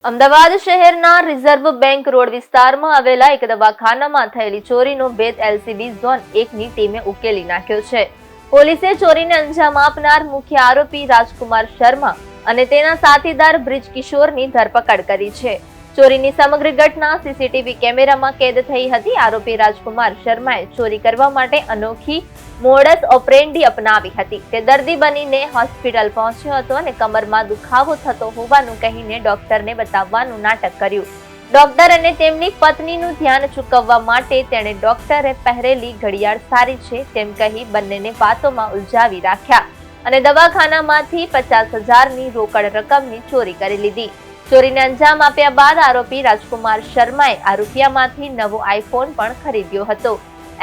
અમદાવાદ શહેરના reserve bank road વિસ્તારમાં આવેલા એક દવાખાનામાં થયેલી ચોરીનો ભેદ એલસીબી ઝોન 1ની ટીમે ઉકેલી નાખ્યો છે. પોલીસે ચોરીને અંજામ આપનાર મુખ્ય આરોપી રાજકુમાર શર્મા અને તેના સાથીદાર બ્રિજ કિશોરની ધરપકડ કરી છે. ચોરીની સમગ્ર ઘટના સીસીટીવી કેમેરામાં કેદ થઈ હતી. આરોપી રાજકુમાર શર્માએ ચોરી કરવા માટે અનોખી મોડસ ઓપરેન્ડી અપનાવી હતી. તે દર્દી બનીને હોસ્પિટલ પહોંચ્યો હતો અને કમરમાં દુખાવો થતો હોવાનું કહીને ડોક્ટરને બતાવવાનું નાટક કર્યું. ડોક્ટર અને તેમની પત્નીનું ધ્યાન ચૂકવવા માટે તેણે ડોક્ટરે પહેરેલી ઘડિયાળ સારી છે તેમ કહી બંનેને વાતોમાં ઉલઝાવી રાખ્યા અને દવાખાનામાંથી 50,000ની રોકડ રકમની ચોરી કરી લીધી. ચોરીને અંજામ આપ્યા બાદ આરોપી રાજકુમાર શર્માએ આ રૂપિયામાંથી નવો આઈફોન પણ ખરીદ્યો હતો.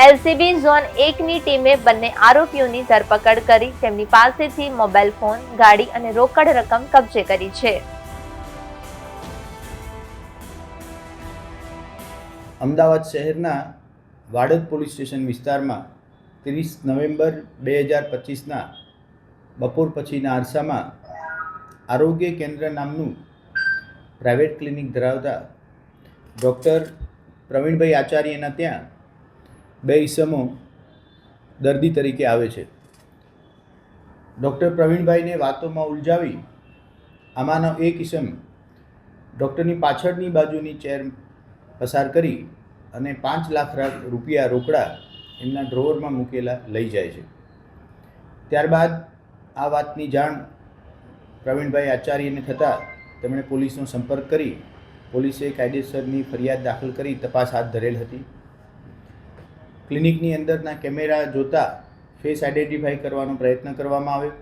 એલસીબી ઝોન 1ની ટીમે બંને આરોપીઓની ધરપકડ કરી તેમની પાસેથી મોબાઈલ ફોન, ગાડી અને રોકડ રકમ કબજે કરી છે. અમદાવાદ શહેરના વાડજ પોલીસ સ્ટેશન વિસ્તારમાં 30 નવેમ્બર 2025ના બપોર પછીના અરસામાં આરોગ્ય કેન્દ્ર નામનું પ્રાઇવેટ ક્લિનિક ધરાવતા ડૉક્ટર પ્રવીણભાઈ આચાર્યના ત્યાં બે ઈસમો દર્દી તરીકે આવે છે. ડૉક્ટર પ્રવીણભાઈને વાતોમાં ઉલઝાવી આમાંનો એક ઈસમ ડૉક્ટરની પાછળની બાજુની ચેર પસાર કરી અને 5 લાખ રૂપિયા રોકડા એમના ડ્રોવરમાં મૂકેલા લઈ જાય છે. ત્યારબાદ આ વાતની જાણ પ્રવીણભાઈ આચાર્યને થતાં તેમણે પોલીસનો સંપર્ક કરી પોલીસે કાયદેસરની ફરિયાદ દાખલ કરી તપાસ હાથ ધરેલ હતી. ક્લિનિકની અંદરના કેમેરા જોતા ફેસ આઈડેન્ટિફાઈ કરવાનો પ્રયત્ન કરવામાં આવ્યો.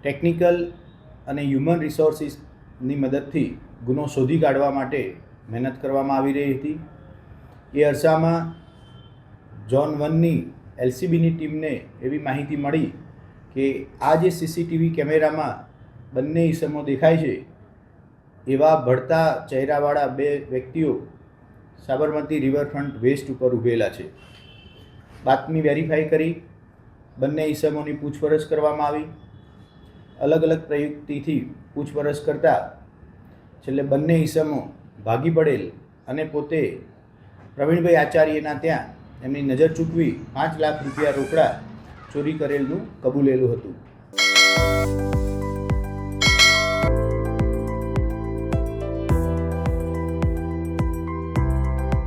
ટેકનિકલ અને હ્યુમન રિસોર્સિસની મદદથી ગુનો શોધી કાઢવા માટે મહેનત કરવામાં આવી રહી હતી. એ અરસામાં ઝોન 1ની એલસીબીની ટીમને એવી માહિતી મળી કે આ જે સીસીટીવી કેમેરામાં બંને ઈસમો દેખાય છે એવા ભળતા ચહેરાવાળા બે વ્યક્તિઓ સાબરમતી રિવરફ્રન્ટ વેસ્ટ ઉપર ઊભેલા છે. બાતમી વેરીફાઈ કરી બંને ઈસમોની પૂછપરછ કરવામાં આવી. અલગ અલગ પ્રયુક્તિથી પૂછપરછ કરતાં છેલ્લે બંને ઈસમો ભાગી પડેલ અને પોતે પ્રવીણભાઈ આચાર્યના ત્યાં એમની નજર ચૂકવી 5 લાખ રૂપિયા રોકડા ચોરી કરેલનું કબૂલેલું હતું.